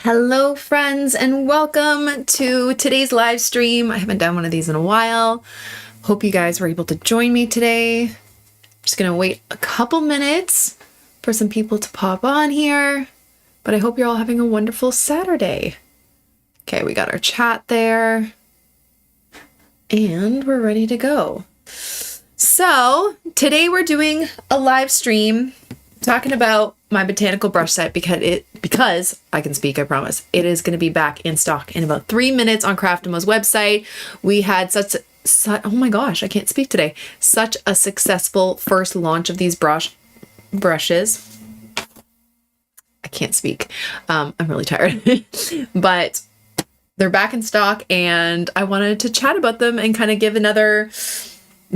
Hello friends and welcome to today's live stream. I haven't done one of these in a while. Hope you guys were able to join me today. Just gonna wait a couple minutes for some people to pop on here, but I hope you're all having a wonderful Saturday. Okay, we got our chat there and we're ready to go. So today we're doing a live stream talking about my botanical brush set because I can speak, I promise. It is going to be back in stock in about 3 minutes on Craftamo's website. We had oh my gosh, I can't speak today. Such a successful first launch of these brushes. I can't speak. I'm really tired, but they're back in stock and I wanted to chat about them and kind of give another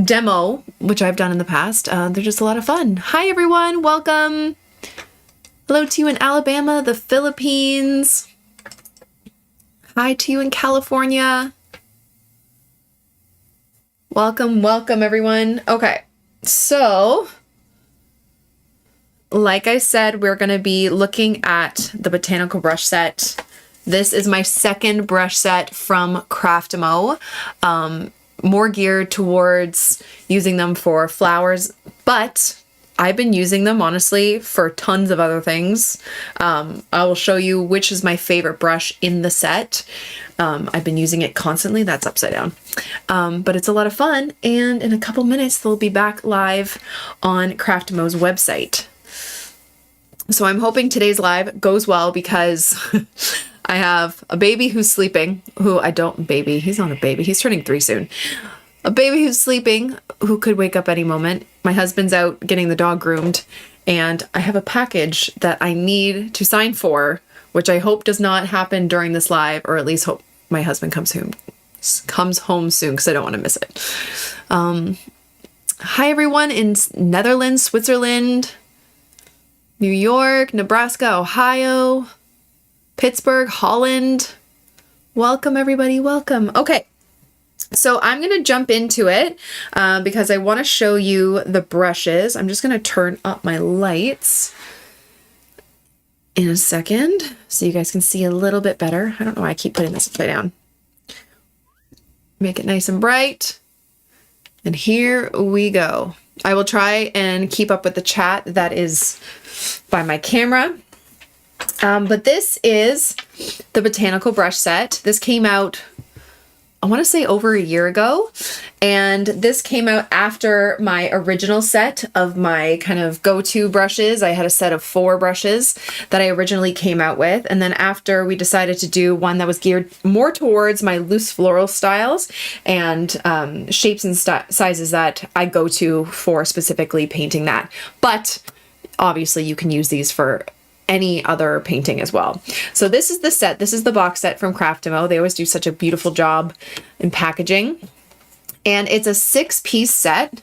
demo, which I've done in the past. They're just a lot of fun. Hi everyone, welcome. Hello to you in Alabama, the Philippines. Hi to you in California. Welcome, welcome everyone. Okay, so like I said, we're going to be looking at the botanical brush set. This is my second brush set from Craftamo. More geared towards using them for flowers, but I've been using them honestly for tons of other things. I will show you which is my favorite brush in the set. I've been using it constantly. That's upside down. But it's a lot of fun. And in a couple minutes, they'll be back live on Craftamo's website. So I'm hoping today's live goes well because I have a baby who's sleeping, he's not a baby, he's turning 3 soon. A baby who's sleeping, who could wake up any moment. My husband's out getting the dog groomed, and I have a package that I need to sign for, which I hope does not happen during this live, or at least hope my husband comes home soon, because I don't want to miss it. Hi everyone in Netherlands, Switzerland, New York, Nebraska, Ohio, Pittsburgh, Holland. Welcome everybody, welcome. Okay. So I'm going to jump into it because I want to show you the brushes. I'm just going to turn up my lights in a second so you guys can see a little bit better. I don't know why I keep putting this upside down. Make it nice and bright. And here we go. I will try and keep up with the chat that is by my camera. But this is the botanical brush set. This came out, I want to say over a year ago, and this came out after my original set of my kind of go-to brushes. I had a set of 4 brushes that I originally came out with, and then after we decided to do one that was geared more towards my loose floral styles and shapes and sizes that I go to for specifically painting that. But obviously you can use these for any other painting as well. So this is the set. This is the box set from Craftamo. They always do such a beautiful job in packaging. And it's a 6-piece set.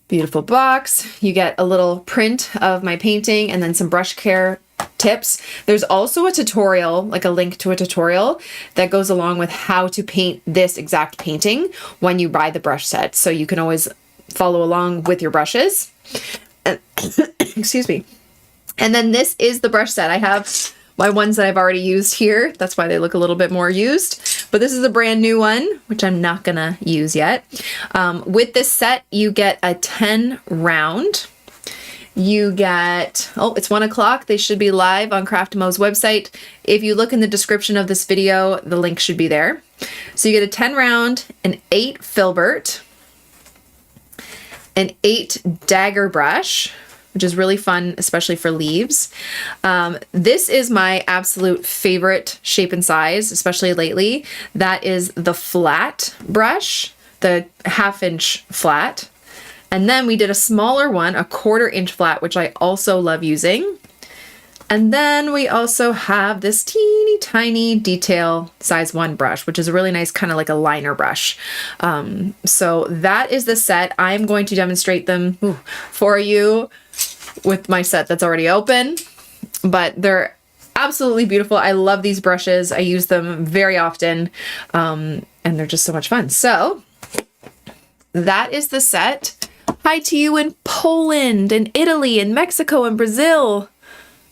Beautiful box. You get a little print of my painting and then some brush care tips. There's also a tutorial, like a link to a tutorial that goes along with how to paint this exact painting when you buy the brush set. So you can always follow along with your brushes. Excuse me. And then this is the brush set. I have my ones that I've already used here. That's why they look a little bit more used. But this is a brand new one, which I'm not gonna use yet. With this set, you get a 10 round. You get, it's 1 o'clock. They should be live on Craftamo's website. If you look in the description of this video, the link should be there. So you get a 10 round, an 8 Filbert, an 8 Dagger brush, which is really fun, especially for leaves. This is my absolute favorite shape and size, especially lately. That is the flat brush, the 1/2 inch flat. And then we did a smaller one, a 1/4 inch flat, which I also love using. And then we also have this teeny tiny detail size 1 brush, which is a really nice kind of like a liner brush. So that is the set. I'm going to demonstrate them for you with my set that's already open, but they're absolutely beautiful. I love these brushes. I use them very often, and they're just so much fun. So that is the set. Hi to you in Poland and Italy and Mexico and Brazil.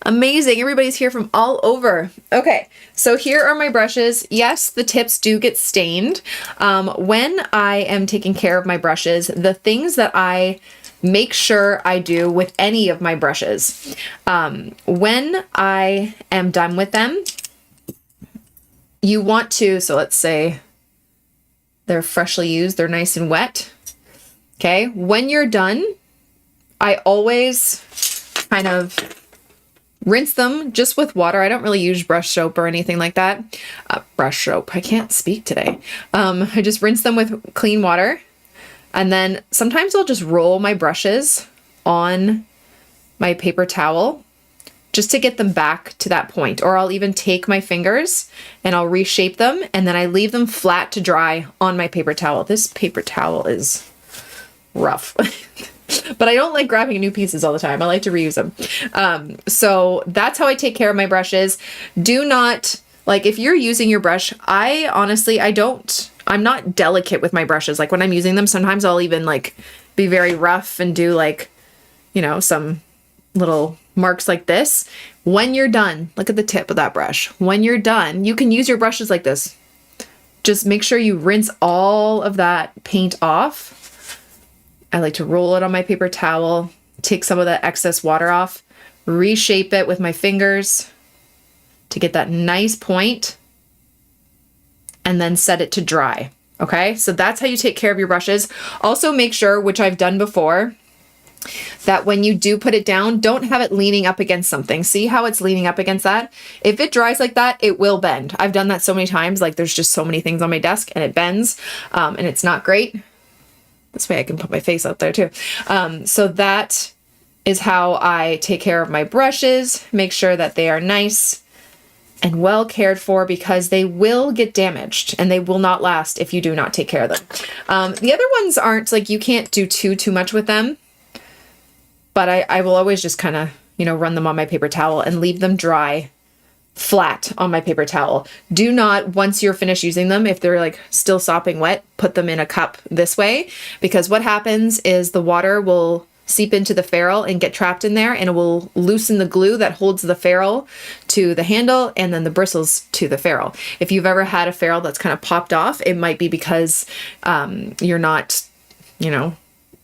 Amazing. Everybody's here from all over. Okay, so here are my brushes. Yes, the tips do get stained. When I am taking care of my brushes, the things that I make sure I do with any of my brushes, when I am done with them, you want to, so let's say they're freshly used, they're nice and wet. Okay, when you're done, I always kind of rinse them just with water. I don't really use brush soap or anything like that. Brush soap. I can't speak today. I just rinse them with clean water. And then sometimes I'll just roll my brushes on my paper towel just to get them back to that point. Or I'll even take my fingers and I'll reshape them and then I leave them flat to dry on my paper towel. This paper towel is rough. But I don't like grabbing new pieces all the time. I like to reuse them. So that's how I take care of my brushes. Do not, like if you're using your brush, I'm not delicate with my brushes. Like when I'm using them, sometimes I'll even like be very rough and do like, you know, some little marks like this. When you're done, look at the tip of that brush. When you're done, you can use your brushes like this. Just make sure you rinse all of that paint off. I like to roll it on my paper towel, take some of that excess water off, reshape it with my fingers to get that nice point, and then set it to dry. Okay, so that's how you take care of your brushes. Also make sure, which I've done before, that when you do put it down, don't have it leaning up against something. See how it's leaning up against that? If it dries like that, it will bend. I've done that so many times. Like there's just so many things on my desk and it bends and it's not great. This way I can put my face out there too. So that is how I take care of my brushes. Make sure that they are nice and well cared for because they will get damaged and they will not last if you do not take care of them. The other ones aren't like, you can't do too much with them, but I will always just kind of, you know, run them on my paper towel and leave them dry flat on my paper towel. Do not, once you're finished using them, if they're like still sopping wet, put them in a cup this way, because what happens is the water will seep into the ferrule and get trapped in there and it will loosen the glue that holds the ferrule to the handle and then the bristles to the ferrule. If you've ever had a ferrule that's kind of popped off, it might be because you're not, you know,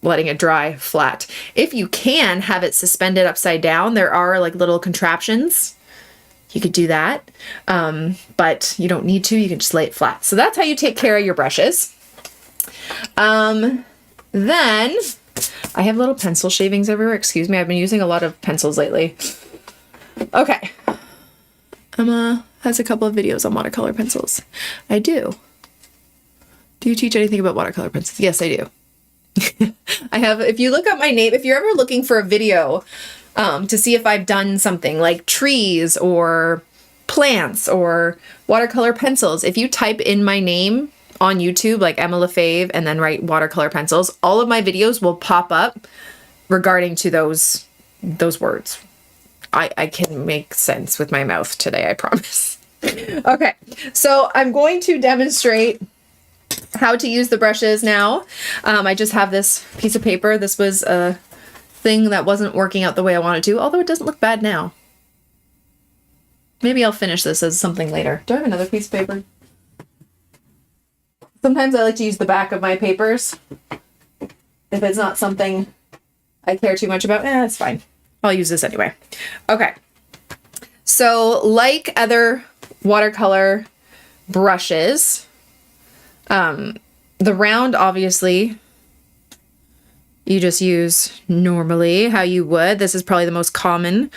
letting it dry flat. If you can have it suspended upside down, there are like little contraptions. You could do that, but you don't need to. You can just lay it flat. So that's how you take care of your brushes. Then I have little pencil shavings everywhere. Excuse me. I've been using a lot of pencils lately. Okay. Emma has a couple of videos on watercolor pencils. I do. Do you teach anything about watercolor pencils? Yes, I do. I have, if you look up my name, if you're ever looking for a video to see if I've done something like trees or plants or watercolor pencils, if you type in my name on YouTube, like Emma LaFave, and then write watercolor pencils, all of my videos will pop up regarding to those words. I can make sense with my mouth today, I promise. Okay, so I'm going to demonstrate how to use the brushes now. I just have this piece of paper. This was a thing that wasn't working out the way I wanted to, although it doesn't look bad now. Maybe I'll finish this as something later. Do I have another piece of paper? Sometimes I like to use the back of my papers. If it's not something I care too much about, it's fine. I'll use this anyway. Okay. So like other watercolor brushes, the round, obviously, you just use normally how you would. This is probably the most common.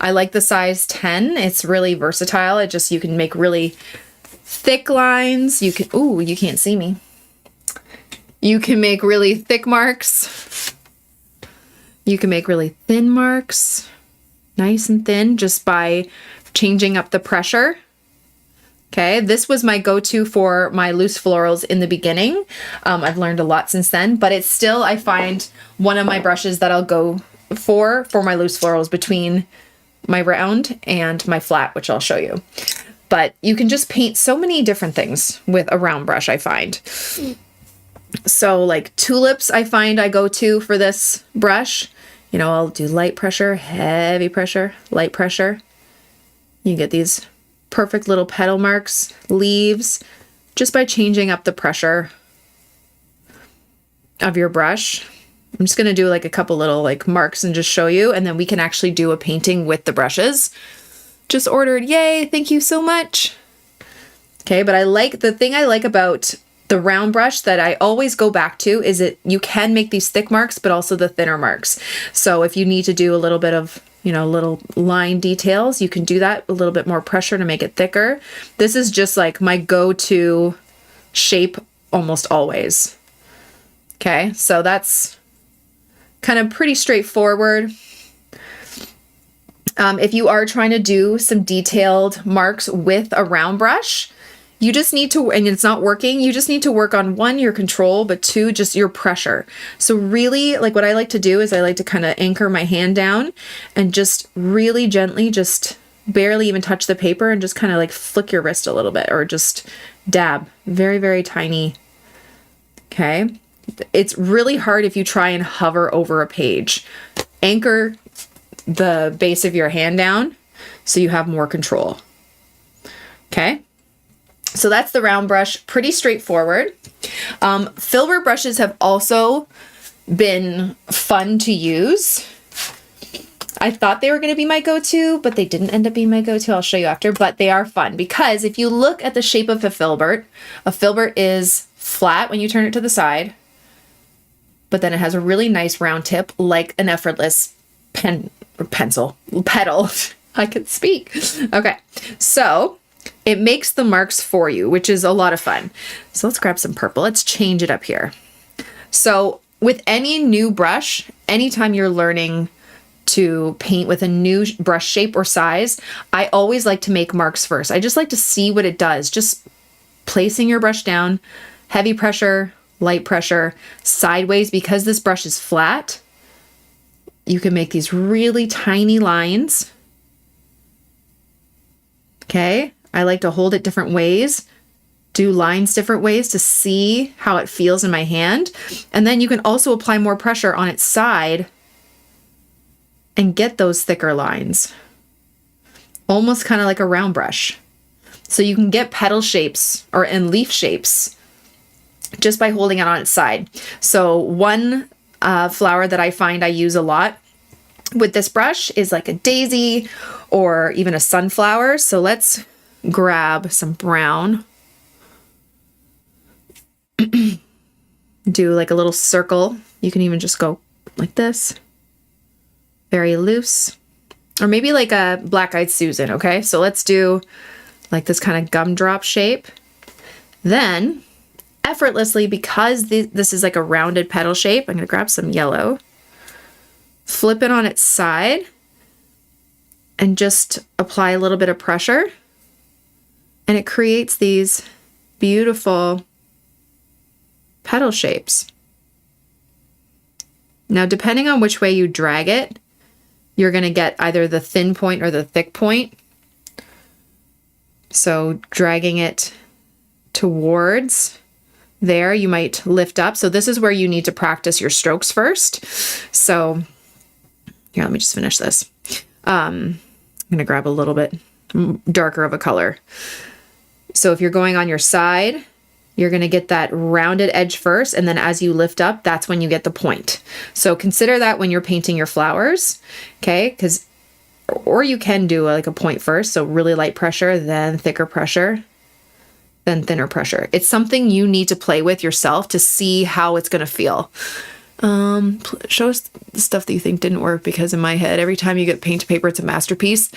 I like the size 10. It's really versatile. You can make really thick lines. You can, ooh, you can't see me. You can make really thick marks. You can make really thin marks, nice and thin, just by changing up the pressure. Okay, this was my go-to for my loose florals in the beginning. I've learned a lot since then, but it's still, I find, one of my brushes that I'll go for my loose florals between my round and my flat, which I'll show you. But you can just paint so many different things with a round brush, I find. So like tulips, I find I go to for this brush. You know, I'll do light pressure, heavy pressure, light pressure. You get these perfect little petal marks, leaves, just by changing up the pressure of your brush. I'm just going to do like a couple little like marks and just show you, and then we can actually do a painting with the brushes. Just ordered, yay, thank you so much. Okay, but the thing I like about the round brush that I always go back to is that you can make these thick marks, but also the thinner marks. So if you need to do a little bit of, you know, little line details, you can do that, a little bit more pressure to make it thicker. This is just like my go-to shape almost always. Okay, so that's kind of pretty straightforward. If you are trying to do some detailed marks with a round brush, you just need to, and it's not working, you just need to work on one, your control, but two, just your pressure. So really, like what I like to do is I like to kind of anchor my hand down and just really gently, just barely even touch the paper and just kind of like flick your wrist a little bit or just dab, very, very tiny. Okay. It's really hard if you try and hover over a page. Anchor the base of your hand down so you have more control. Okay. So that's the round brush, pretty straightforward. Filbert brushes have also been fun to use. I thought they were going to be my go-to, but they didn't end up being my go-to. I'll show you after, but they are fun because if you look at the shape of a filbert is flat when you turn it to the side, but then it has a really nice round tip like an effortless petal. I can speak. Okay, so it makes the marks for you, which is a lot of fun. So let's grab some purple. Let's change it up here. So with any new brush, anytime you're learning to paint with a new brush shape or size, I always like to make marks first. I just like to see what it does. Just placing your brush down, heavy pressure, light pressure, sideways. Because this brush is flat, you can make these really tiny lines. Okay. I like to hold it different ways, do lines different ways to see how it feels in my hand. And then you can also apply more pressure on its side and get those thicker lines, almost kind of like a round brush. So you can get petal shapes and leaf shapes just by holding it on its side. So one flower that I find I use a lot with this brush is like a daisy or even a sunflower. So let's grab some brown, do like a little circle. You can even just go like this, very loose, or maybe like a black-eyed Susan. Okay, so let's do like this kind of gumdrop shape. Then effortlessly, because this is like a rounded petal shape, I'm gonna grab some yellow, flip it on its side, and just apply a little bit of pressure. And it creates these beautiful petal shapes. Now, depending on which way you drag it, you're going to get either the thin point or the thick point. So dragging it towards there, you might lift up. So this is where you need to practice your strokes first. So here, let me just finish this. I'm going to grab a little bit darker of a color. So if you're going on your side, you're going to get that rounded edge first, and then as you lift up, that's when you get the point. So consider that when you're painting your flowers, okay? Or you can do like a point first, so really light pressure, then thicker pressure, then thinner pressure. It's something you need to play with yourself to see how it's going to feel. Show us the stuff that you think didn't work, because in my head, every time you get paint to paper, it's a masterpiece.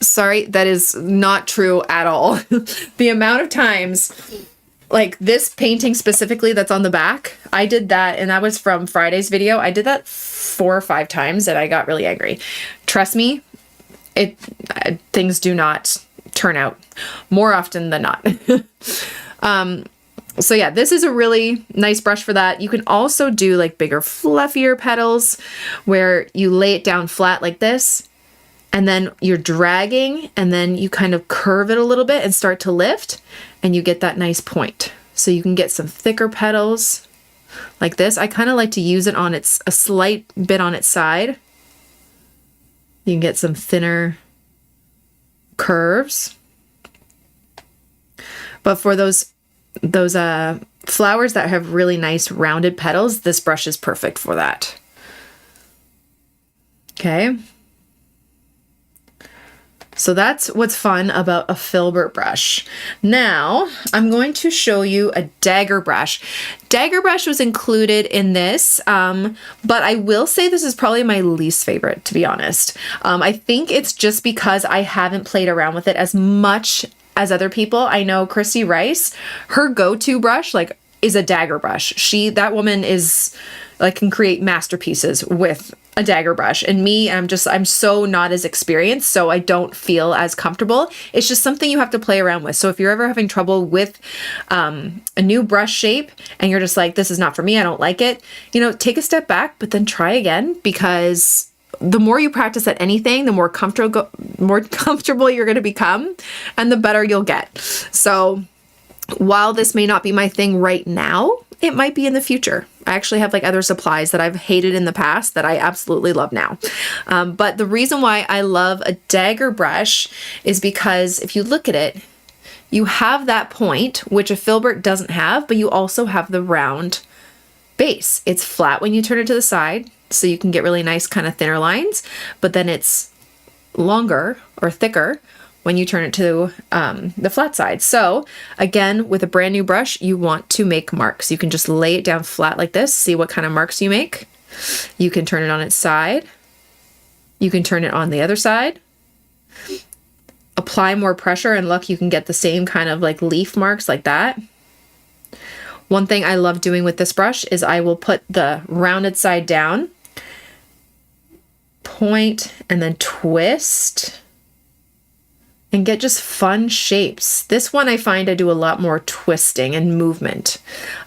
Sorry, that is not true at all. The amount of times, like this painting specifically that's on the back, I did that, and that was from Friday's video. I did that 4 or 5 times and I got really angry. Trust me, things do not turn out more often than not. So yeah, this is a really nice brush for that. You can also do like bigger, fluffier petals where you lay it down flat like this, and then you're dragging, and then you kind of curve it a little bit and start to lift, and you get that nice point. So you can get some thicker petals like this. I kind of like to use it on a slight bit on its side, You can get some thinner curves. But for those flowers that have really nice rounded petals, this brush is perfect for that. Okay. So that's what's fun about a Filbert brush. Now I'm going to show you a Dagger brush. Dagger brush was included in this, but I will say this is probably my least favorite, to be honest. I think it's just because I haven't played around with it as much as other people. I know Christy Rice, her go-to brush is a Dagger brush. That woman is can create masterpieces with a Dagger brush. And me, I'm so not as experienced, so I don't feel as comfortable. It's just something you have to play around with. So if you're ever having trouble with a new brush shape and you're just like, this is not for me, I don't like it, take a step back, but then try again, because the more you practice at anything, the more comfortable you're going to become and the better you'll get. So while this may not be my thing right now, it might be in the future. I actually have other supplies that I've hated in the past that I absolutely love now. But the reason why I love a Dagger brush is because if you look at it, you have that point, which a Filbert doesn't have, but you also have the round base. It's flat when you turn it to the side, so you can get really nice kind of thinner lines, but then it's longer or thicker when you turn it to the flat side. So again, with a brand new brush, you want to make marks. You can just lay it down flat like this, see what kind of marks you make. You can turn it on its side. You can turn it on the other side. Apply more pressure and look, you can get the same kind of leaf marks like that. One thing I love doing with this brush is I will put the rounded side down, point, and then twist, and get just fun shapes. This one I find I do a lot more twisting and movement.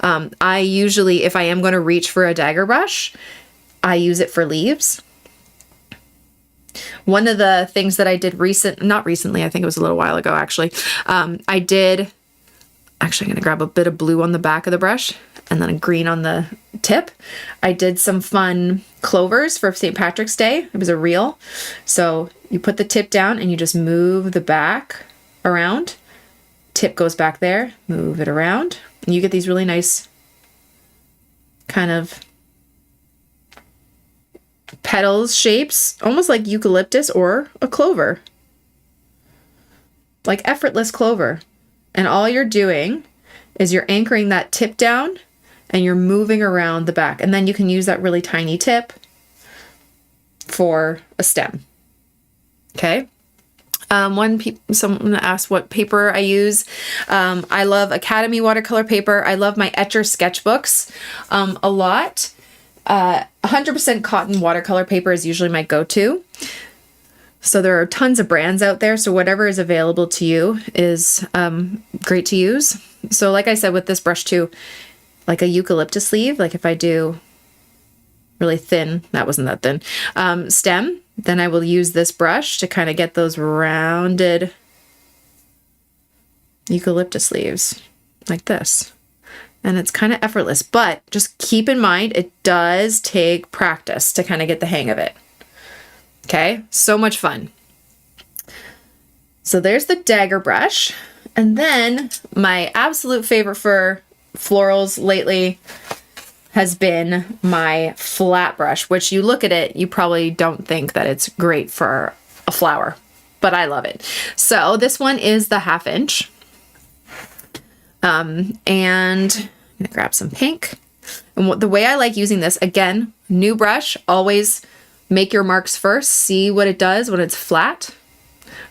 I usually, if I am going to reach for a Dagger brush, I use it for leaves. One of the things that I did not recently, I think it was a little while ago actually, I'm going to grab a bit of blue on the back of the brush and then a green on the tip. I did some fun clovers for St. Patrick's Day. It was a reel. So you put the tip down and you just move the back around. Tip goes back there, move it around, and you get these really nice kind of petals shapes, almost like eucalyptus or a clover. Like effortless clover. And all you're doing is you're anchoring that tip down and you're moving around the back. And then you can use that really tiny tip for a stem. Okay. Someone asked what paper I use. I love Academy watercolor paper. I love my Etcher sketchbooks a lot. 100% cotton watercolor paper is usually my go-to. So there are tons of brands out there. So whatever is available to you is great to use. So like I said, with this brush too, like a eucalyptus leaf, like if I do really thin, that wasn't that thin, stem, then I will use this brush to kind of get those rounded eucalyptus leaves like this. And it's kind of effortless, but just keep in mind, it does take practice to kind of get the hang of it. Okay, so much fun. So there's the Dagger brush. And then my absolute favorite for florals lately has been my flat brush, which you look at it, you probably don't think that it's great for a flower, but I love it. So this one is the 1/2 inch. And I'm gonna grab some pink. And the way I like using this, again, new brush, always make your marks first, see what it does when it's flat,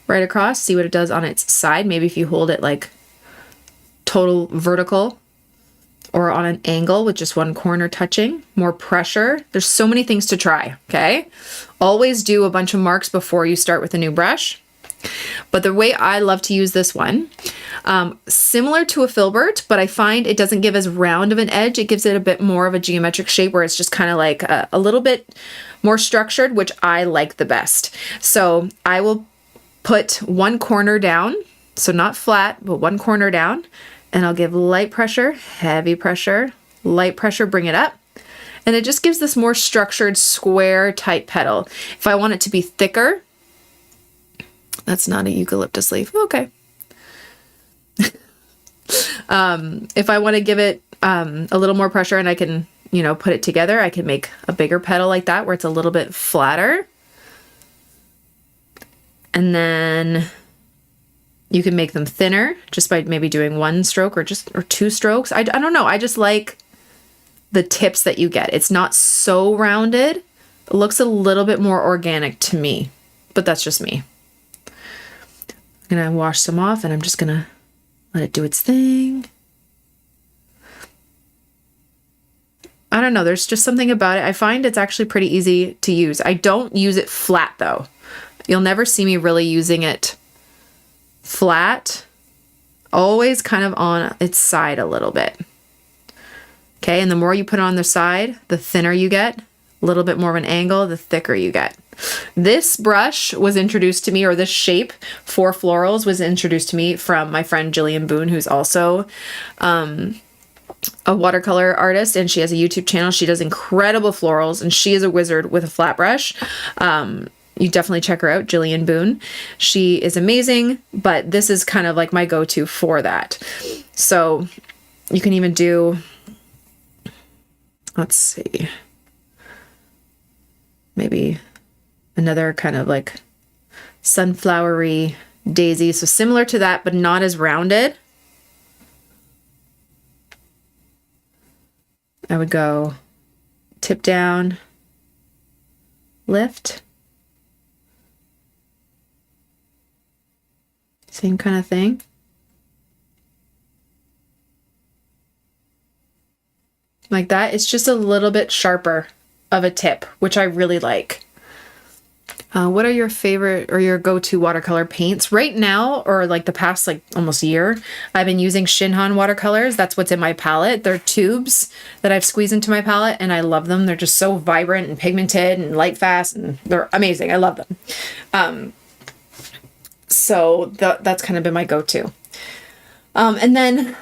right across, see what it does on its side. Maybe if you hold it like total vertical or on an angle with just one corner touching, more pressure. There's so many things to try, okay? Always do a bunch of marks before you start with a new brush. But the way I love to use this one, similar to a Filbert, but I find it doesn't give as round of an edge. It gives it a bit more of a geometric shape where it's just kind of like a little bit more structured, which I like the best. So I will put one corner down, so not flat, but one corner down, and I'll give light pressure, heavy pressure, light pressure, bring it up. And it just gives this more structured square type petal. If I want it to be thicker, That's not a eucalyptus leaf. Okay. If I want to give it a little more pressure and I can, you know, put it together, I can make a bigger petal like that where it's a little bit flatter. And then you can make them thinner just by maybe doing one stroke or two strokes. I don't know. I just like the tips that you get. It's not so rounded. It looks a little bit more organic to me, but that's just me. I'm going to wash some off and I'm just going to let it do its thing. I don't know. There's just something about it. I find it's actually pretty easy to use. I don't use it flat though. You'll never see me really using it flat. Always kind of on its side a little bit. Okay, and the more you put it on the side, the thinner you get. A little bit more of an angle, the thicker you get. This brush was introduced to me, or this shape for florals was introduced to me from my friend Jillian Boone, who's also a watercolor artist, and she has a YouTube channel. She does incredible florals, and she is a wizard with a flat brush. You definitely check her out, Jillian Boone. She is amazing, but this is kind of like my go-to for that. So you can even do, let's see, maybe another kind of like sunflowery daisy. So similar to that, but not as rounded. I would go tip down, lift. Same kind of thing. Like that. It's just a little bit sharper of a tip, which I really like. What are your favorite or your go-to watercolor paints? Right now, or like the past like almost year, I've been using Shinhan watercolors. That's what's in my palette. They're tubes that I've squeezed into my palette and I love them. They're just so vibrant and pigmented and light fast and they're amazing. I love them. So that's kind of been my go-to. And then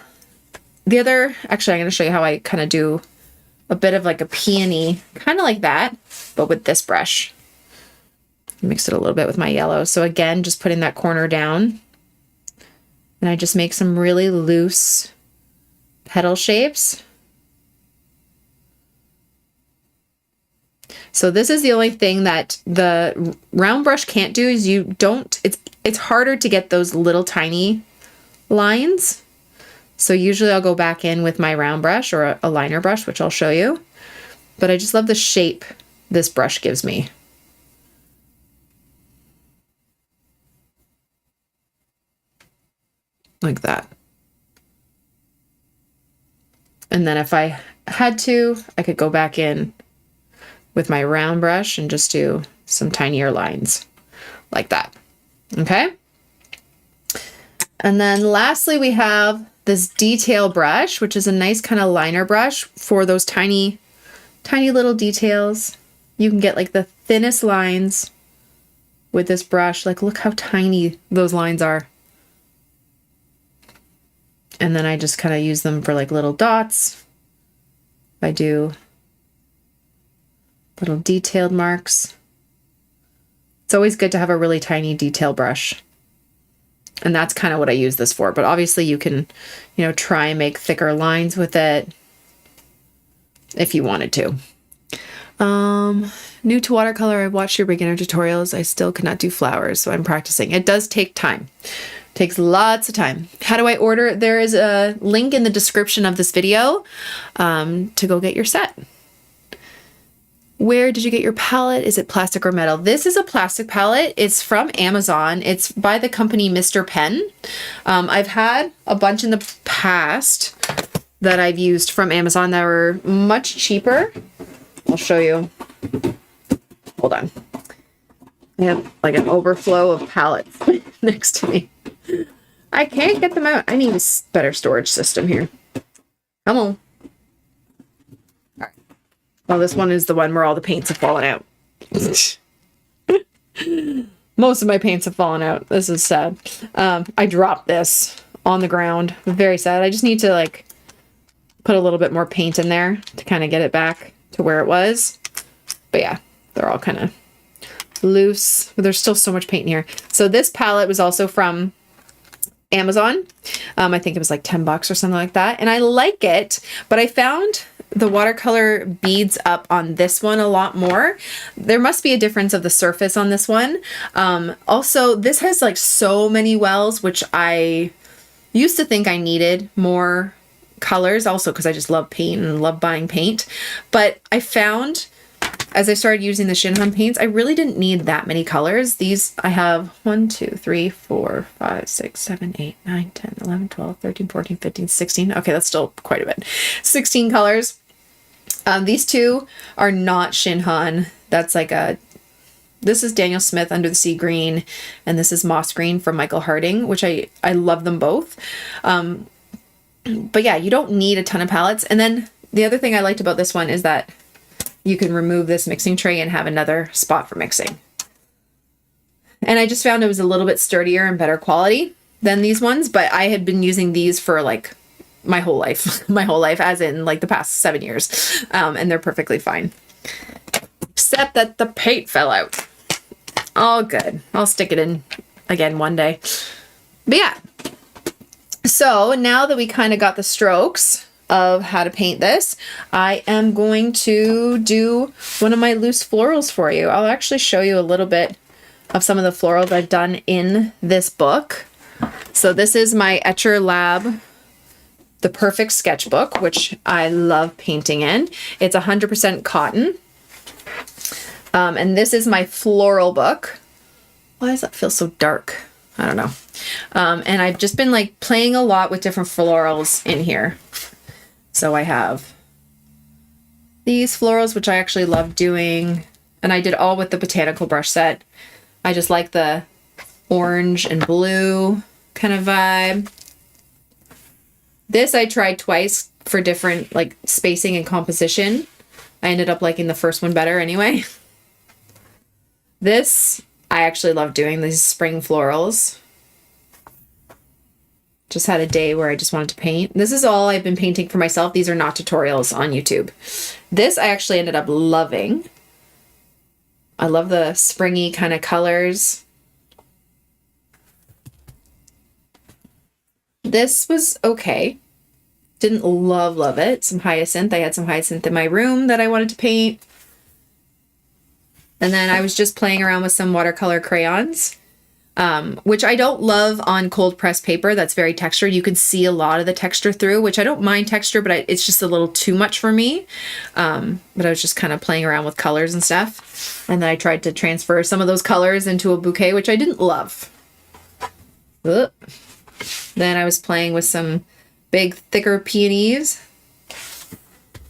the other, actually, I'm going to show you how I kind of do a bit of like a peony, kind of like that, but with this brush. Mix it a little bit with my yellow. So again, just putting that corner down. And I just make some really loose petal shapes. So this is the only thing that the round brush can't do is it's harder to get those little tiny lines. So usually I'll go back in with my round brush or a liner brush, which I'll show you. But I just love the shape this brush gives me. Like that. And then if I had to, I could go back in with my round brush and just do some tinier lines like that. Okay. And then lastly, we have this detail brush, which is a nice kind of liner brush for those tiny, tiny little details. You can get like the thinnest lines with this brush. Like, look how tiny those lines are. And then I just kind of use them for like little dots. I do little detailed marks. It's always good to have a really tiny detail brush. And that's kind of what I use this for. But obviously you can, try and make thicker lines with it if you wanted to. New to watercolor, I've watched your beginner tutorials. I still cannot do flowers, so I'm practicing. It does take time. Takes lots of time. How do I order? There is a link in the description of this video to go get your set. Where did you get your palette? Is it plastic or metal? This is a plastic palette. It's from Amazon. It's by the company Mr. Pen. I've had a bunch in the past that I've used from Amazon that were much cheaper. I'll show you. Hold on. I have like an overflow of palettes next to me. I can't get them out. I need a better storage system here. Come on. All right. Well, this one is the one where all the paints have fallen out. Most of my paints have fallen out. This is sad. I dropped this on the ground. Very sad. I just need to like put a little bit more paint in there to kind of get it back to where it was. But yeah, they're all kind of loose. There's still so much paint in here. So this palette was also from Amazon. I think it was like $10 or something like that. And I like it, but I found the watercolor beads up on this one a lot more. There must be a difference of the surface on this one. Also, this has like so many wells, which I used to think I needed more colors, also because I just love paint and love buying paint. But I found as I started using the Shinhan paints, I really didn't need that many colors. These I have 1, 2, 3, 4, 5, 6, 7, 8, 9, 10, 11, 12, 13, 14, 15, 16. Okay, that's still quite a bit. 16 colors. These two are not Shinhan. That's like this is Daniel Smith Under the Sea Green, and this is Moss Green from Michael Harding, which I love them both. But yeah, you don't need a ton of palettes. And then the other thing I liked about this one is that you can remove this mixing tray and have another spot for mixing. And I just found it was a little bit sturdier and better quality than these ones, but I had been using these for like my whole life, as in like the past 7 years. And they're perfectly fine. Except that the paint fell out. All good. I'll stick it in again one day. But yeah. So now that we kind of got the strokes of how to paint this, I am going to do one of my loose florals for you. I'll actually show you a little bit of some of the florals I've done in this book. So this is my Etcher Lab, The Perfect Sketchbook, which I love painting in. It's 100% cotton. And this is my floral book. Why does that feel so dark? I don't know. And I've just been like playing a lot with different florals in here. So I have these florals, which I actually love doing. And I did all with the Botanical brush set. I just like the orange and blue kind of vibe. This I tried twice for different like spacing and composition. I ended up liking the first one better anyway. This, I actually love doing these spring florals. Just had a day where I just wanted to paint. This is all I've been painting for myself. These are not tutorials on YouTube. This I actually ended up loving. I love the springy kind of colors. This was okay. Didn't love it. Some hyacinth. I had some hyacinth in my room that I wanted to paint. And then I was just playing around with some watercolor crayons. Which I don't love on cold pressed paper. That's very textured. You can see a lot of the texture through, which I don't mind texture, but it's just a little too much for me. But I was just kind of playing around with colors and stuff. And then I tried to transfer some of those colors into a bouquet, which I didn't love. Ugh. Then I was playing with some big, thicker peonies.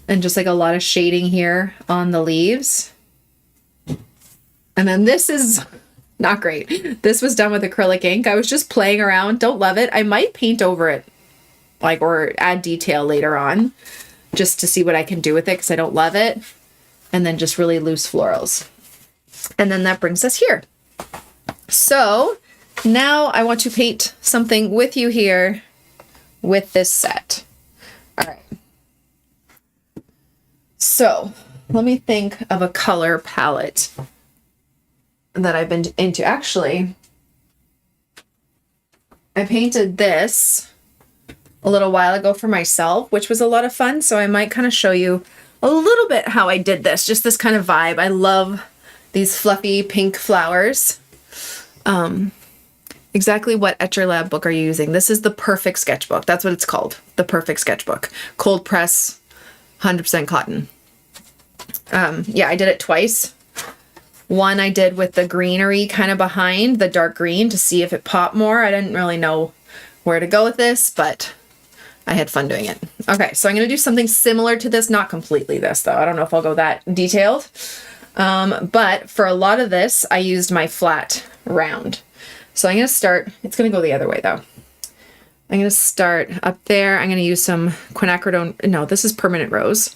And just like a lot of shading here on the leaves. And then this is not great. This was done with acrylic ink. I was just playing around. Don't love it. I might paint over it, like, or add detail later on, just to see what I can do with it, because I don't love it. And then just really loose florals. And then that brings us here. So now I want to paint something with you here with this set. All right. So let me think of a color palette that I've been into. Actually, I painted this a little while ago for myself, which was a lot of fun. So I might kind of show you a little bit how I did this, just this kind of vibe. I love these fluffy pink flowers. Exactly what Etcher Lab book are you using? This is The Perfect Sketchbook. That's what it's called. The Perfect Sketchbook. Cold press, 100% cotton. Yeah, I did it twice. One I did with the greenery kind of behind, the dark green, to see if it popped more. I didn't really know where to go with this, but I had fun doing it. Okay, so I'm going to do something similar to this. Not completely this, though. I don't know if I'll go that detailed. But for a lot of this, I used my flat round. So I'm going to start, it's going to go the other way, though. I'm going to start up there. I'm going to use some quinacridone. No, this is Permanent Rose.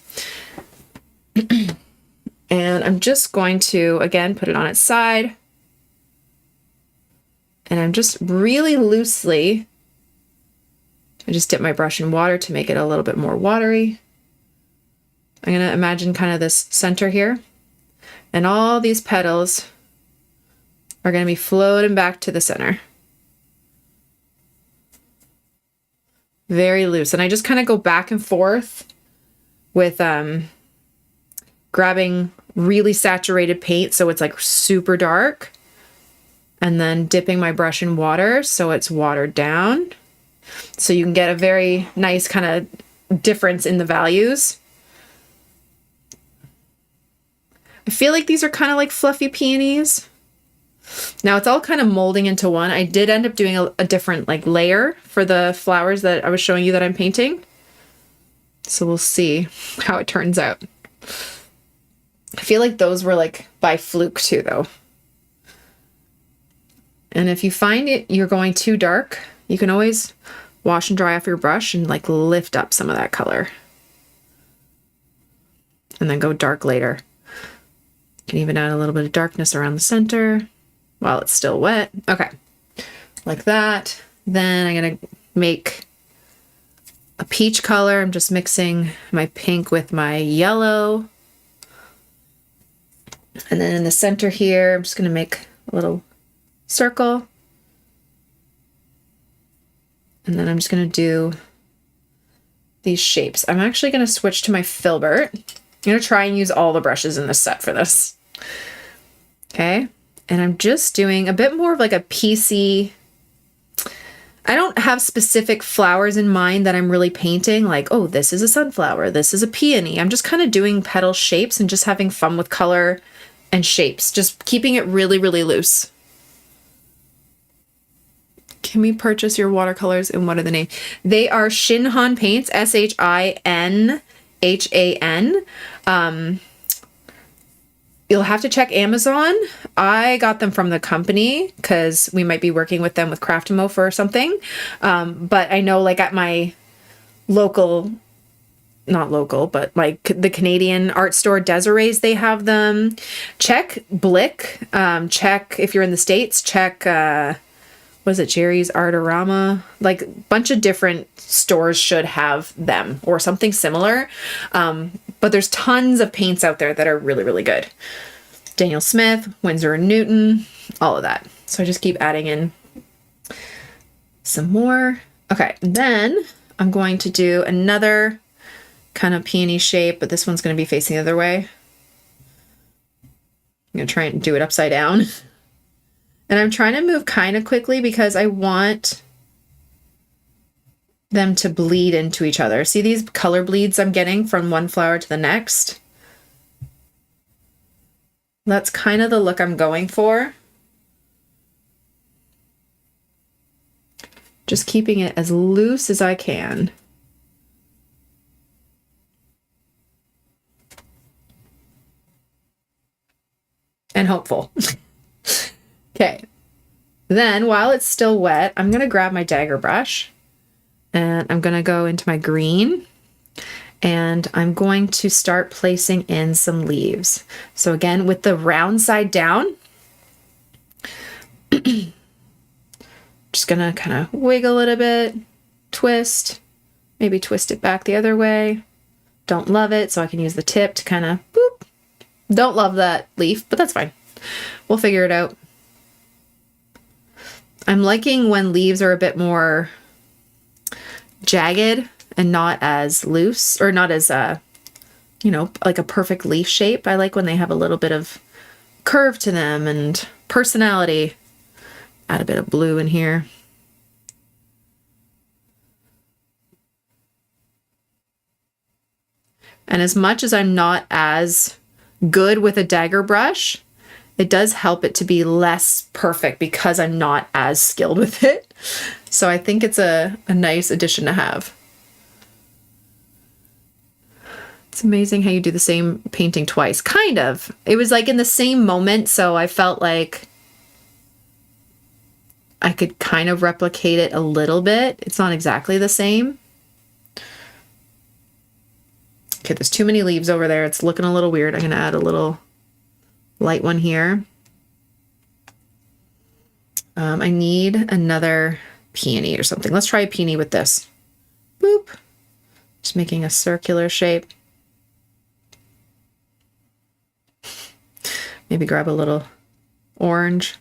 And I'm just going to, again, put it on its side. And I'm just really loosely, I just dip my brush in water to make it a little bit more watery. I'm going to imagine kind of this center here. And all these petals are going to be floating back to the center. Very loose. And I just kind of go back and forth with grabbing really saturated paint so it's like super dark, and then dipping my brush in water so it's watered down. So you can get a very nice kind of difference in the values. I feel like these are kind of like fluffy peonies. Now it's all kind of molding into one. I did end up doing a different like layer for the flowers that I was showing you that I'm painting. So we'll see how it turns out. I feel like those were like by fluke too though. And if you find you're going too dark, you can always wash and dry off your brush and like lift up some of that color. And then go dark later. You can even add a little bit of darkness around the center while it's still wet. Okay, like that. Then I'm gonna make a peach color. I'm just mixing my pink with my yellow. And then in the center here, I'm just gonna make a little circle. And then I'm just gonna do these shapes. I'm actually gonna switch to my Filbert. I'm gonna try and use all the brushes in this set for this. Okay. And I'm just doing a bit more of like a piecey. I don't have specific flowers in mind that I'm really painting. Like, oh, this is a sunflower. This is a peony. I'm just kind of doing petal shapes and just having fun with color and shapes. Just keeping it really, really loose. Can we purchase your watercolors and what are the names? They are Shinhan Paints, Shinhan. You'll have to check Amazon. I got them from the company because we might be working with them with Craftimo for something. But I know like at my local, not local, but like the Canadian art store Desiree's, they have them. Check Blick. Check if you're in the States, check, was it Jerry's Artorama? Like a bunch of different stores should have them or something similar. But there's tons of paints out there that are really, really good. Daniel Smith, Winsor & Newton, all of that. So I just keep adding in some more. Okay, and then I'm going to do another kind of peony shape, but this one's going to be facing the other way. I'm going to try and do it upside down. And I'm trying to move kind of quickly because I want them to bleed into each other. See these color bleeds I'm getting from one flower to the next? That's kind of the look I'm going for. Just keeping it as loose as I can. And hopeful. Okay. Then while it's still wet, I'm going to grab my Dagger brush. And I'm going to go into my green and I'm going to start placing in some leaves. So again, with the round side down, just going to kind of wiggle it a bit, twist, maybe twist it back the other way. Don't love it, so I can use the tip to kind of boop. Don't love that leaf, but that's fine. We'll figure it out. I'm liking when leaves are a bit more jagged and not as loose or not as you know, like a perfect leaf shape. I like when they have a little bit of curve to them and personality. Add a bit of blue in here. And as much as I'm not as good with a Dagger brush, it does help it to be less perfect because I'm not as skilled with it. So I think it's a nice addition to have. It's amazing how you do the same painting twice. Kind of. It was like in the same moment, so I felt like I could kind of replicate it a little bit. It's not exactly the same. Okay, there's too many leaves over there. It's looking a little weird. I'm going to add a little light one here. I need another peony or something. Let's try a peony with this. Boop. Just making a circular shape. Maybe grab a little orange.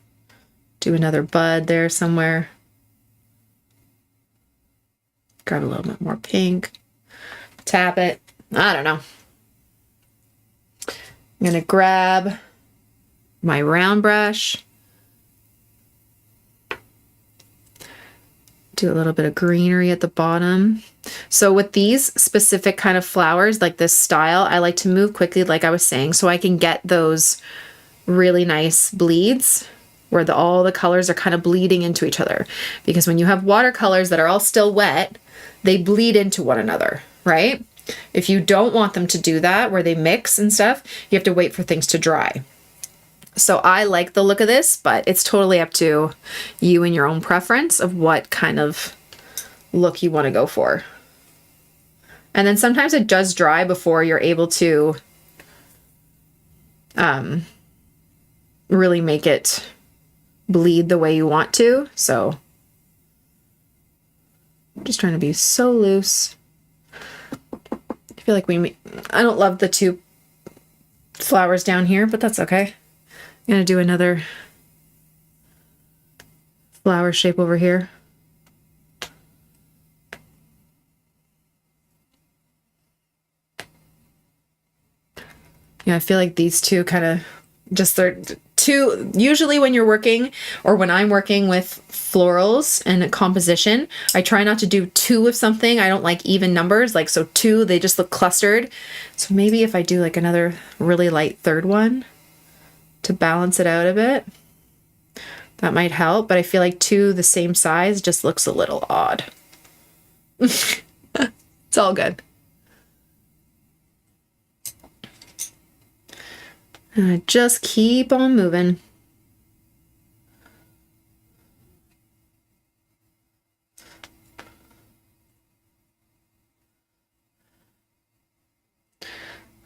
Do another bud there somewhere. Grab a little bit more pink. Tap it. I don't know. I'm going to grab my round brush. Do a little bit of greenery at the bottom. So with these specific kind of flowers, like this style, I like to move quickly, like I was saying, so I can get those really nice bleeds where all the colors are kind of bleeding into each other. Because when you have watercolors that are all still wet, they bleed into one another, right? If you don't want them to do that, where they mix and stuff, you have to wait for things to dry. So I like the look of this, but it's totally up to you and your own preference of what kind of look you want to go for. And then sometimes it does dry before you're able to really make it bleed the way you want to. So I'm just trying to be so loose. I feel like I don't love the two flowers down here, but that's okay. I'm going to do another flower shape over here. Yeah, I feel like these two kind of they're two, usually when you're working or when I'm working with florals and composition, I try not to do two of something. I don't like even numbers, like so two, they just look clustered. So maybe if I do like another really light third one to balance it out a bit, that might help. But I feel like two the same size just looks a little odd. It's all good. And I just keep on moving.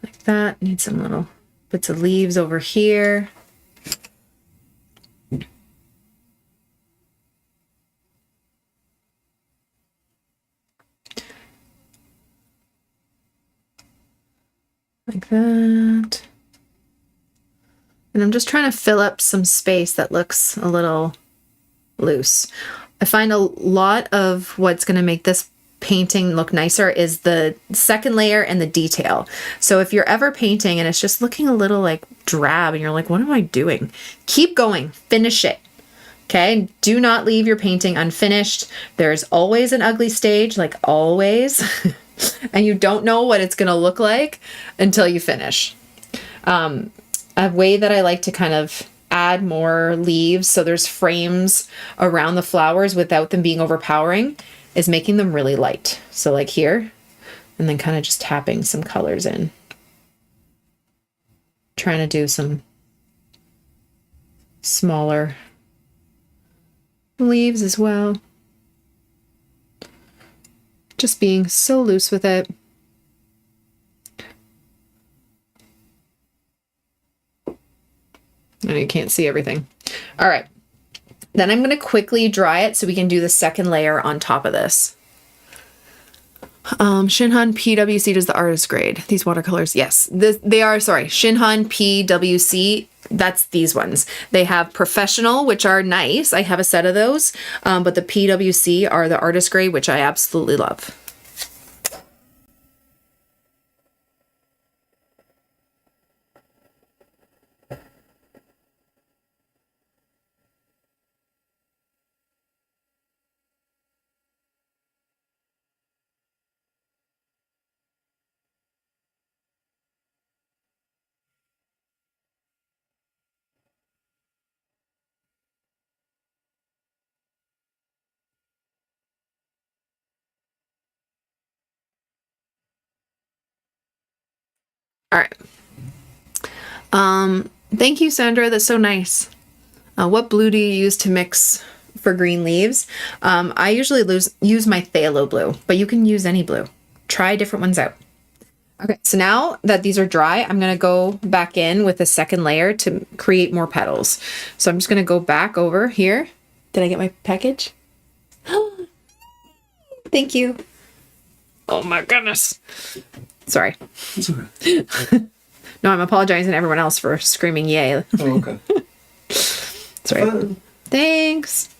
Like that. Need some little bits of leaves over here. Like that. And I'm just trying to fill up some space that looks a little loose. I find a lot of what's going to make this painting look nicer is the second layer and the detail. So if you're ever painting and it's just looking a little like drab and you're like, what am I doing? Keep going, finish it. Okay, do not leave your painting unfinished. There's always an ugly stage, like always. And you don't know what it's going to look like until you finish. A way that I like to kind of add more leaves so there's frames around the flowers without them being overpowering is making them really light. So like here, and then kind of just tapping some colors in. Trying to do some smaller leaves as well. Just being so loose with it. And you can't see everything. All right. Then I'm going to quickly dry it so we can do the second layer on top of this. Shinhan PWC does the artist grade. These watercolors, yes. They are, sorry, Shinhan PWC, that's these ones. They have professional, which are nice. I have a set of those. But the PWC are the artist grade, which I absolutely love. All right. Thank you, Sandra. That's so nice. What blue do you use to mix for green leaves? I usually use my phthalo blue, but you can use any blue. Try different ones out. Okay, so now that these are dry, I'm going to go back in with a second layer to create more petals. So I'm just going to go back over here. Did I get my package? Thank you. Oh my goodness. Sorry. It's okay. No, I'm apologizing to everyone else for screaming yay. Oh, okay. Sorry. Thanks.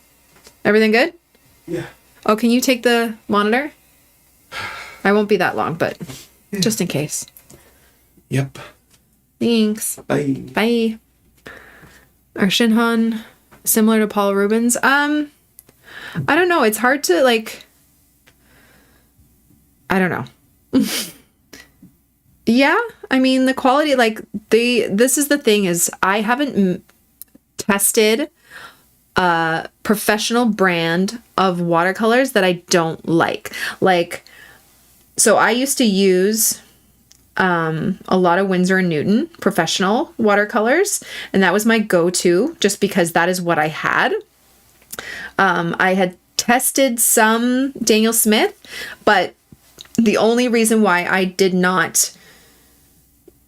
Everything good? Yeah. Oh, can you take the monitor? I won't be that long, but just in case. Yep. Thanks. Bye. Bye. Are Shinhan similar to Paul Rubens? I don't know. It's hard to like. I don't know. Yeah, I mean the quality, like this is the thing is I haven't tested a professional brand of watercolors that I don't like. Like, so I used to use a lot of Winsor & Newton professional watercolors, and that was my go-to just because that is what I had. I had tested some Daniel Smith, but the only reason why I did not,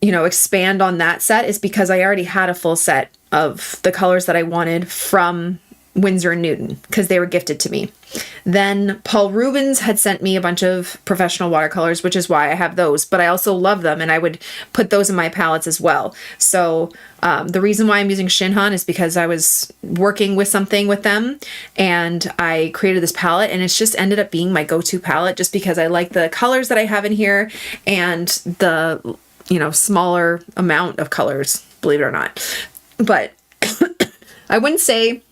expand on that set is because I already had a full set of the colors that I wanted from Winsor & Newton because they were gifted to me. Then Paul Rubens had sent me a bunch of professional watercolors, which is why I have those, but I also love them and I would put those in my palettes as well. So the reason why I'm using Shinhan is because I was working with something with them and I created this palette, and it's just ended up being my go-to palette just because I like the colors that I have in here and the, smaller amount of colors, believe it or not. But I wouldn't say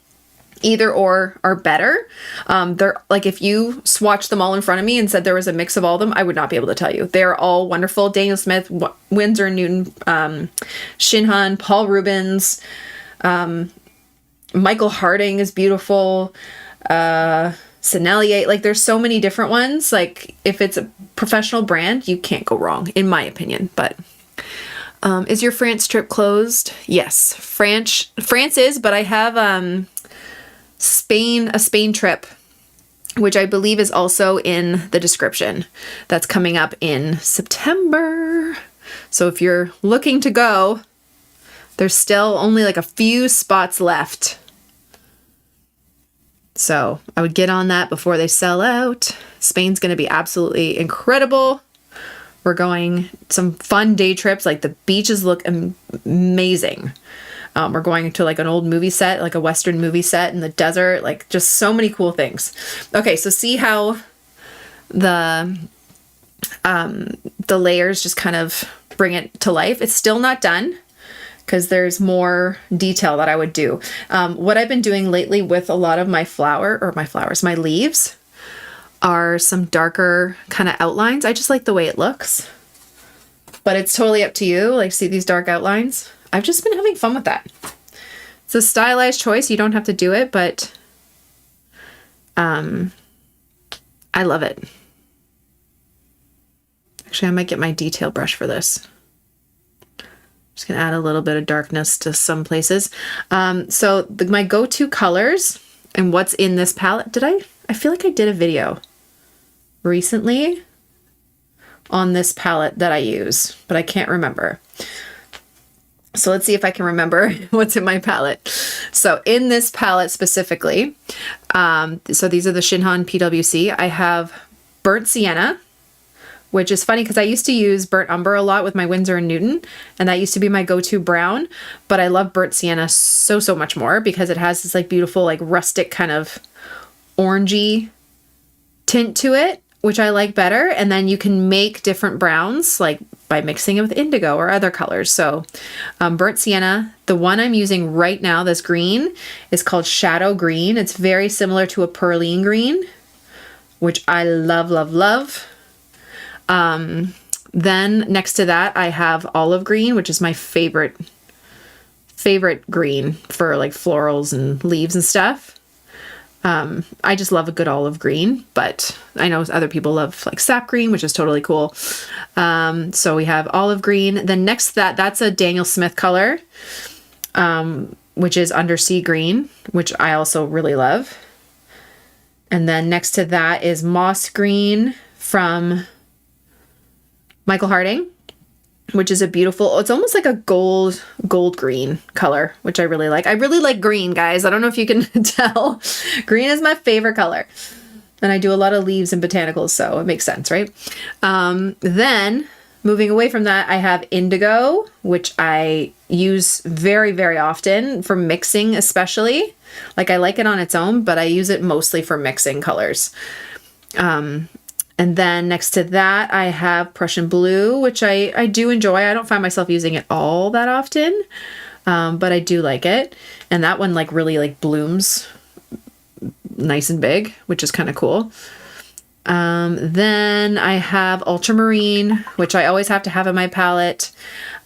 either or are better. They're like, if you swatched them all in front of me and said there was a mix of all of them, I would not be able to tell you. They're all wonderful. Daniel Smith, Winsor & Newton, Shinhan, Paul Rubens, Michael Harding is beautiful. Sennelier, like there's so many different ones. Like if it's a professional brand, you can't go wrong, in my opinion. But is your France trip closed? Yes, France is, but I have a Spain trip, which I believe is also in the description. That's coming up in September. So if you're looking to go, there's still only like a few spots left. So I would get on that before they sell out. Spain's going to be absolutely incredible. We're going some fun day trips. Like the beaches look amazing. We're going to like an old movie set, like a Western movie set in the desert, like just so many cool things. Okay, so see how the layers just kind of bring it to life. It's still not done because there's more detail that I would do. What I've been doing lately with a lot of my my leaves are some darker kind of outlines. I just like the way it looks, but it's totally up to you. Like, see these dark outlines? I've just been having fun with that. It's a stylized choice. You don't have to do it, but I love it. Actually, I might get my detail brush for this. Just gonna add a little bit of darkness to some places. So my go-to colors and what's in this palette. I feel like I did a video recently on this palette that I use, but I can't remember. So let's see if I can remember what's in my palette. So in this palette specifically, so these are the Shinhan PWC. I have Burnt Sienna, which is funny because I used to use Burnt Umber a lot with my Winsor & Newton, and that used to be my go-to brown, but I love Burnt Sienna so much more because it has this like beautiful like rustic kind of orangey tint to it, which I like better. And then you can make different browns like by mixing it with indigo or other colors. So Burnt Sienna, the one I'm using right now, this green, is called Shadow Green. It's very similar to a Perline green, which I love, love, love. Then next to that, I have Olive Green, which is my favorite green for like florals and leaves and stuff. I just love a good olive green, but I know other people love like sap green, which is totally cool. So we have olive green. Then next to that, that's a Daniel Smith color, which is Undersea Green, which I also really love. And then next to that is Moss Green from Michael Harding, which is a beautiful, it's almost like a gold green color, which I really like. I really like green, guys. I don't know if you can tell. Green is my favorite color. And I do a lot of leaves and botanicals, so it makes sense, right? Then Moving away from that, I have indigo, which I use very, very often for mixing especially. Like I like it on its own, but I use it mostly for mixing colors. And then next to that, I have Prussian blue, which I do enjoy. I don't find myself using it all that often, but I do like it. And that one like really like blooms nice and big, which is kind of cool. Then I have ultramarine, which I always have to have in my palette.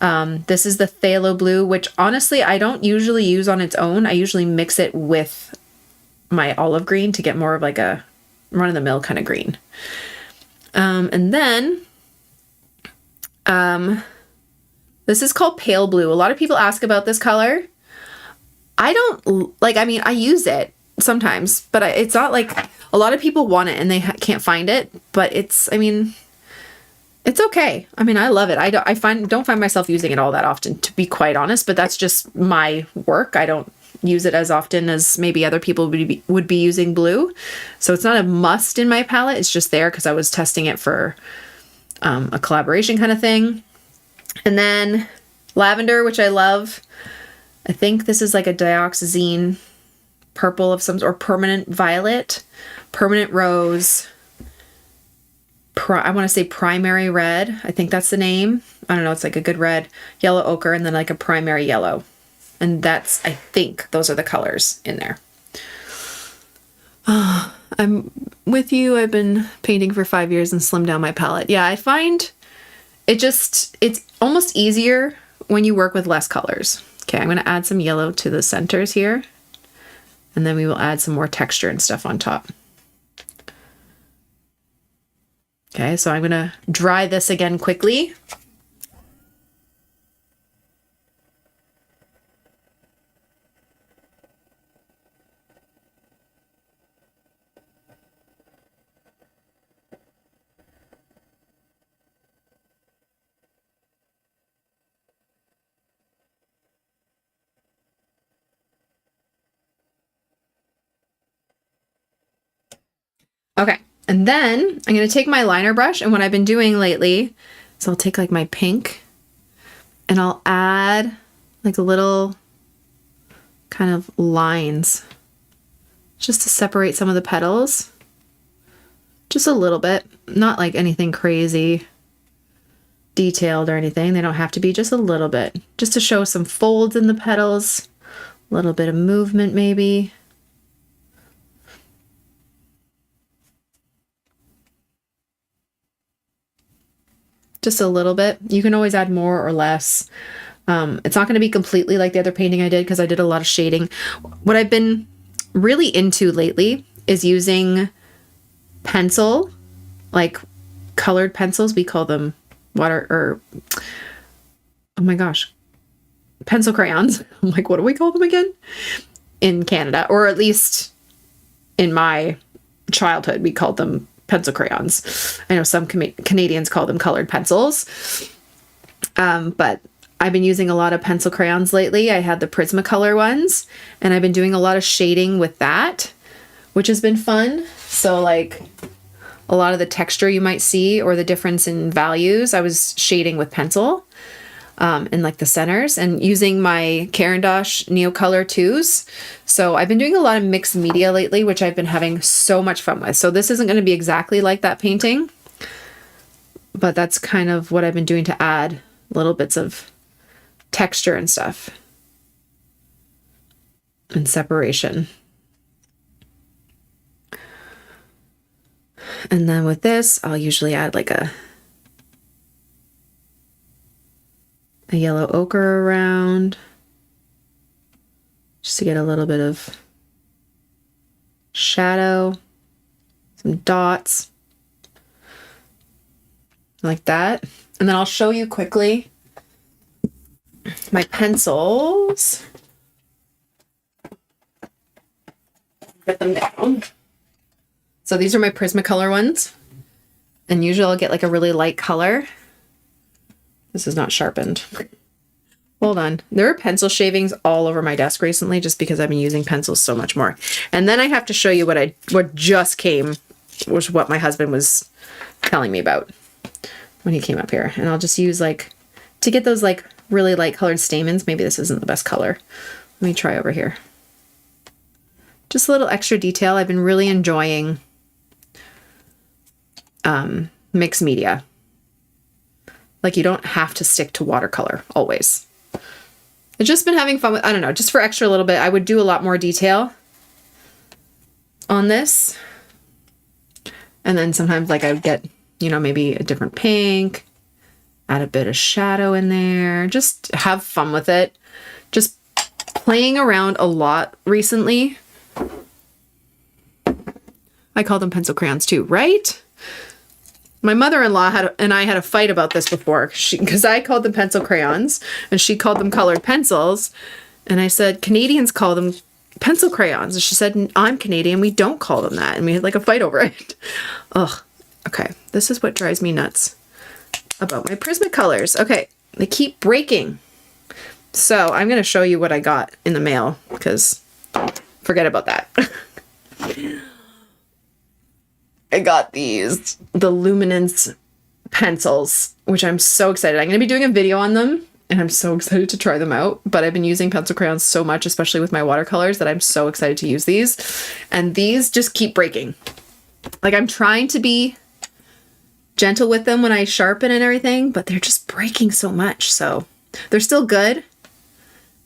This is the phthalo blue, which honestly I don't usually use on its own. I usually mix it with my olive green to get more of like a run-of-the-mill kind of green. And then this is called pale blue. A lot of people ask about this color. I don't like, I mean, I use it sometimes, but it's not like a lot of people want it and they can't find it, but it's, I mean, it's okay. I mean, I love it. I don't find myself using it all that often, to be quite honest, but that's just my work. I don't use it as often as maybe other people would be using blue. So it's not a must in my palette. It's just there because I was testing it for a collaboration kind of thing. And then lavender, which I love. I think this is like a dioxazine purple of some, or permanent violet, permanent rose. I want to say primary red. I think that's the name. I don't know. It's like a good red, yellow ochre, and then like a primary yellow. And that's, I think those are the colors in there. I'm with you. I've been painting for 5 years and slimmed down my palette. Yeah, I find it's almost easier when you work with less colors. Okay, I'm going to add some yellow to the centers here. And then we will add some more texture and stuff on top. Okay, so I'm going to dry this again quickly. Okay, and then I'm going to take my liner brush, and what I've been doing lately is I'll take like my pink and I'll add like a little kind of lines just to separate some of the petals. Just a little bit, not like anything crazy detailed or anything. They don't have to be, just a little bit, just to show some folds in the petals, a little bit of movement maybe. Just a little bit. You can always add more or less. It's not going to be completely like the other painting I did because I did a lot of shading. What I've been really into lately is using pencil, like colored pencils. We call them oh my gosh, pencil crayons. I'm like, what do we call them again? In Canada, or at least in my childhood, we called them pencil crayons. I know some Canadians call them colored pencils. But I've been using a lot of pencil crayons lately. I had the Prismacolor ones, and I've been doing a lot of shading with that, which has been fun. So like a lot of the texture you might see or the difference in values, I was shading with pencil in like the centers, and using my Caran d'Ache Neocolor 2s. So I've been doing a lot of mixed media lately, which I've been having so much fun with. So this isn't going to be exactly like that painting, but that's kind of what I've been doing to add little bits of texture and stuff and separation. And then with this, I'll usually add like a yellow ochre around, just to get a little bit of shadow, some dots like that. And then I'll show you quickly my pencils. Get them down. So these are my Prismacolor ones, and usually I'll get like a really light color. This is not sharpened. Hold on. There are pencil shavings all over my desk recently just because I've been using pencils so much more. And then I have to show you what just came, was what my husband was telling me about. when he came up here. And I'll just use like, to get those like really light colored stamens, maybe this isn't the best color. Let me try over here. Just a little extra detail. I've been really enjoying mixed media. Like you don't have to stick to watercolor always. I've just been having fun with, I don't know, just for extra little bit, I would do a lot more detail on this. And then sometimes like I would get, you know, maybe a different pink, add a bit of shadow in there, just have fun with it. Just playing around a lot recently. I call them pencil crayons too, right? My mother-in-law and I had a fight about this before, because I called them pencil crayons and she called them colored pencils. And I said, Canadians call them pencil crayons. And she said, I'm Canadian, we don't call them that. And we had like a fight over it. Ugh. Okay, this is what drives me nuts about my Prismacolors. Okay, they keep breaking. So I'm going to show you what I got in the mail, because forget about that. I got these, the Luminance pencils, which I'm so excited. I'm going to be doing a video on them, and I'm so excited to try them out. But I've been using pencil crayons so much, especially with my watercolors, that I'm so excited to use these. And these just keep breaking. Like, I'm trying to be gentle with them when I sharpen and everything, but they're just breaking so much. So they're still good,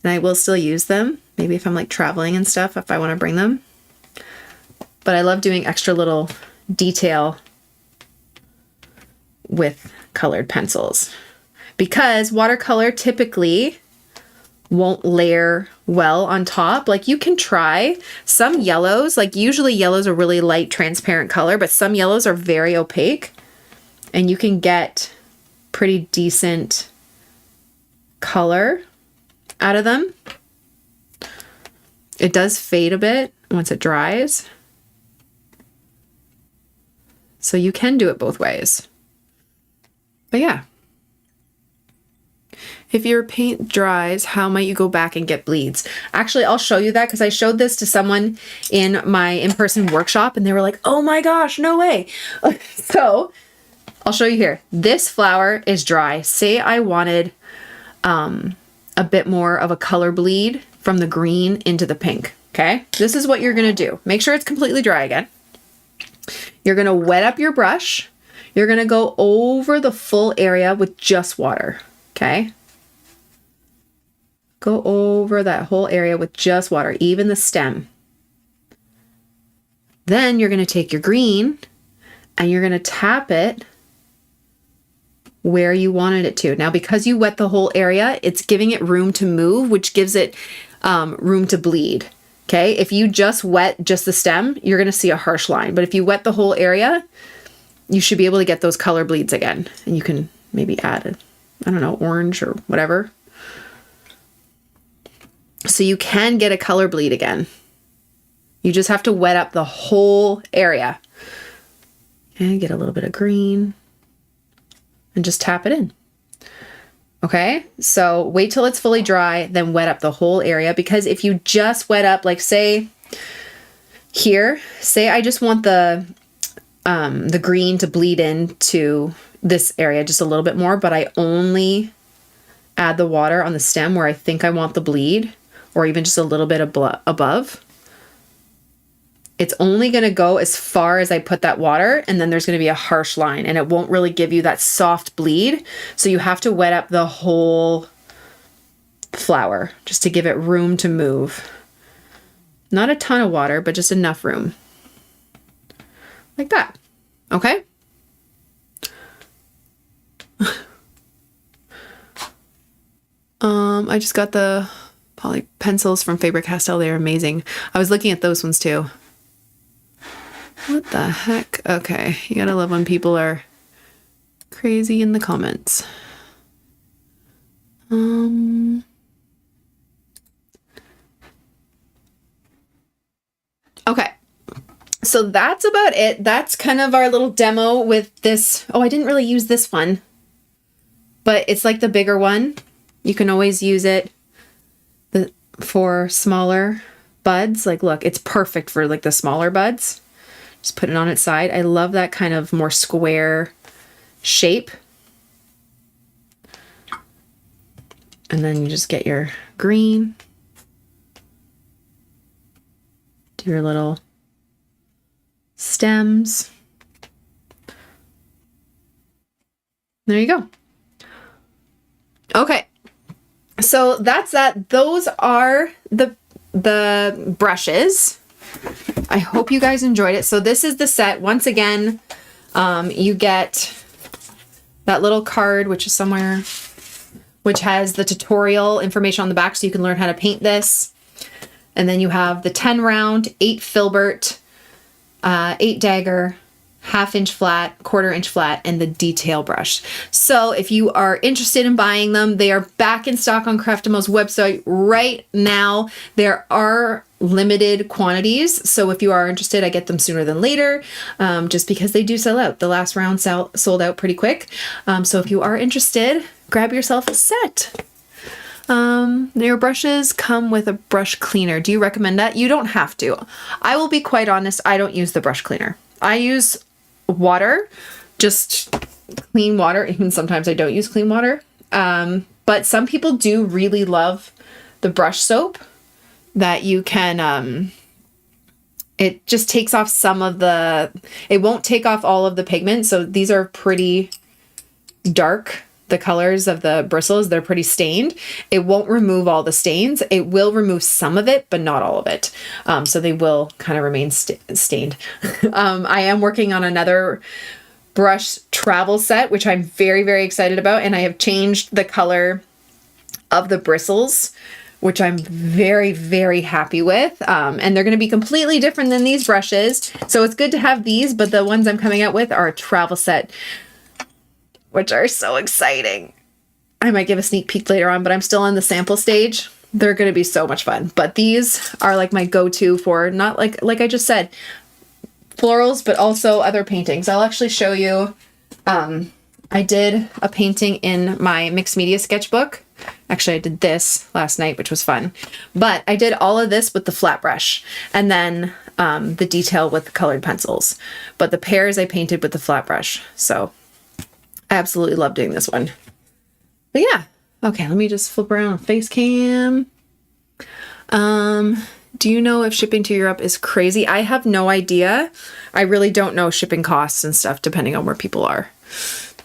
and I will still use them. Maybe if I'm like traveling and stuff, if I want to bring them. But I love doing extra little detail with colored pencils, because watercolor typically won't layer well on top. Like you can try some yellows, like usually yellows are really light transparent color, but some yellows are very opaque and you can get pretty decent color out of them. It does fade a bit once it dries. So you can do it both ways. But yeah. If your paint dries, how might you go back and get bleeds? Actually, I'll show you that, because I showed this to someone in my in-person workshop and they were like, oh my gosh, no way. So I'll show you here. This flower is dry. Say I wanted a bit more of a color bleed from the green into the pink. Okay, this is what you're gonna do. Make sure it's completely dry again. You're going to wet up your brush. You're going to go over the full area with just water. Okay? Go over that whole area with just water, even the stem. Then you're going to take your green and you're going to tap it where you wanted it to. Now, because you wet the whole area, it's giving it room to move, which gives it room to bleed. Okay, if you just wet just the stem, you're going to see a harsh line. But if you wet the whole area, you should be able to get those color bleeds again. And you can maybe add, I don't know, orange or whatever. So you can get a color bleed again. You just have to wet up the whole area. And get a little bit of green. And just tap it in. Okay, so wait till it's fully dry, then wet up the whole area, because if you just wet up, like say here, say I just want the green to bleed into this area just a little bit more, but I only add the water on the stem where I think I want the bleed, or even just a little bit above. It's only going to go as far as I put that water, and then there's going to be a harsh line, and it won't really give you that soft bleed. So you have to wet up the whole flower just to give it room to move. Not a ton of water, but just enough room. Like that. Okay? I just got the poly pencils from Faber-Castell. They're amazing. I was looking at those ones too. What the heck? Okay, you gotta love when people are crazy in the comments. Okay, so that's about it. That's kind of our little demo with this. Oh, I didn't really use this one, but it's like the bigger one. You can always use it for smaller buds. Like, look, it's perfect for like the smaller buds. Just put it on its side. I love that kind of more square shape. And then you just get your green. Do your little stems. There you go. Okay. So that's that. Those are the brushes. I hope you guys enjoyed it. So this is the set. Once again, you get that little card, which is somewhere, which has the tutorial information on the back so you can learn how to paint this. And then you have the 10 round, 8 Filbert, 8 Dagger, 1/2 inch flat, 1/4 inch flat, and the detail brush. So if you are interested in buying them, they are back in stock on Craftimo's website right now. There are limited quantities, so if you are interested, I get them sooner than later, just because they do sell out. The last round sold out pretty quick. So if you are interested, grab yourself a set. Your brushes come with a brush cleaner. Do you recommend that? You don't have to. I will be quite honest, I don't use the brush cleaner. I use water, just clean water. Even sometimes I don't use clean water. But some people do really love the brush soap that you can, it just takes off some of the, it won't take off all of the pigment. So these are pretty dark. The colors of the bristles, they're pretty stained. It won't remove all the stains. It will remove some of it, but not all of it. So they will kind of remain stained. I am working on another brush travel set, which I'm very, very excited about. And I have changed the color of the bristles, which I'm very, very happy with. And they're going to be completely different than these brushes. So it's good to have these, but the ones I'm coming out with are a travel set, which are so exciting. I might give a sneak peek later on, but I'm still in the sample stage. They're going to be so much fun. But these are like my go-to for not like I just said, florals, but also other paintings. I'll actually show you. I did a painting in my mixed media sketchbook. Actually, I did this last night, which was fun. But I did all of this with the flat brush and then the detail with the colored pencils. But the pears I painted with the flat brush. So I absolutely love doing this one. But yeah. Okay, let me just flip around face cam. Do you know if shipping to Europe is crazy? I have no idea. I really don't know shipping costs and stuff depending on where people are.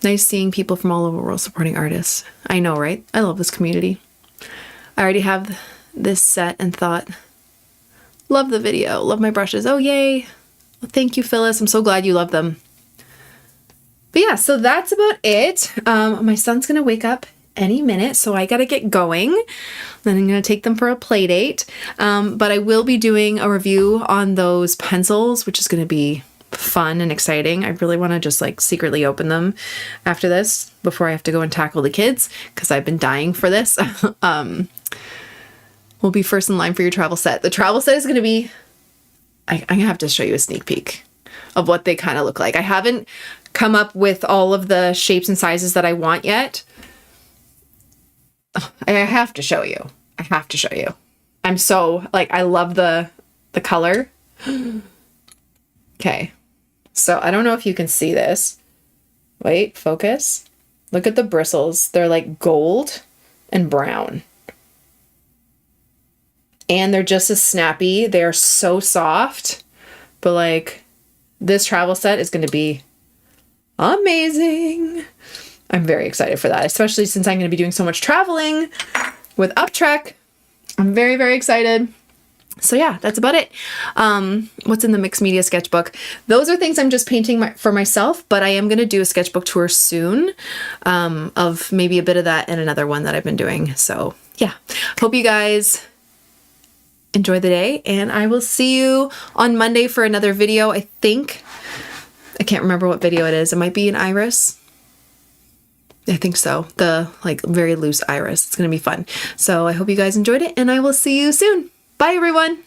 Nice seeing people from all over the world supporting artists. I know, right? I love this community. I already have this set and thought, love the video, love my brushes. Oh, yay. Well, thank you, Phyllis. I'm so glad you love them. But yeah, so that's about it. My son's going to wake up any minute, so I got to get going. Then I'm going to take them for a play date. But I will be doing a review on those pencils, which is going to be fun and exciting. I really want to just like secretly open them after this before I have to go and tackle the kids because I've been dying for this. We'll be first in line for your travel set. The travel set is going to be, I'm going to have to show you a sneak peek of what they kind of look like. I haven't come up with all of the shapes and sizes that I want yet. I have to show you. I have to show you. I'm so, like, I love the color. Okay. So I don't know if you can see this. Wait, focus. Look at the bristles. They're like gold and brown. And they're just as snappy. They are so soft. But like, this travel set is going to be amazing. I'm very excited for that, especially since I'm going to be doing so much traveling with UpTrek. I'm very, very excited. So yeah, that's about it. What's in the mixed media sketchbook? Those are things I'm just painting for myself, but I am going to do a sketchbook tour soon of maybe a bit of that and another one that I've been doing. So yeah, hope you guys enjoy the day, and I will see you on Monday for another video. I think, I can't remember what video it is. It might be an iris. I think so. The like very loose iris. It's going to be fun. So I hope you guys enjoyed it, and I will see you soon. Bye everyone.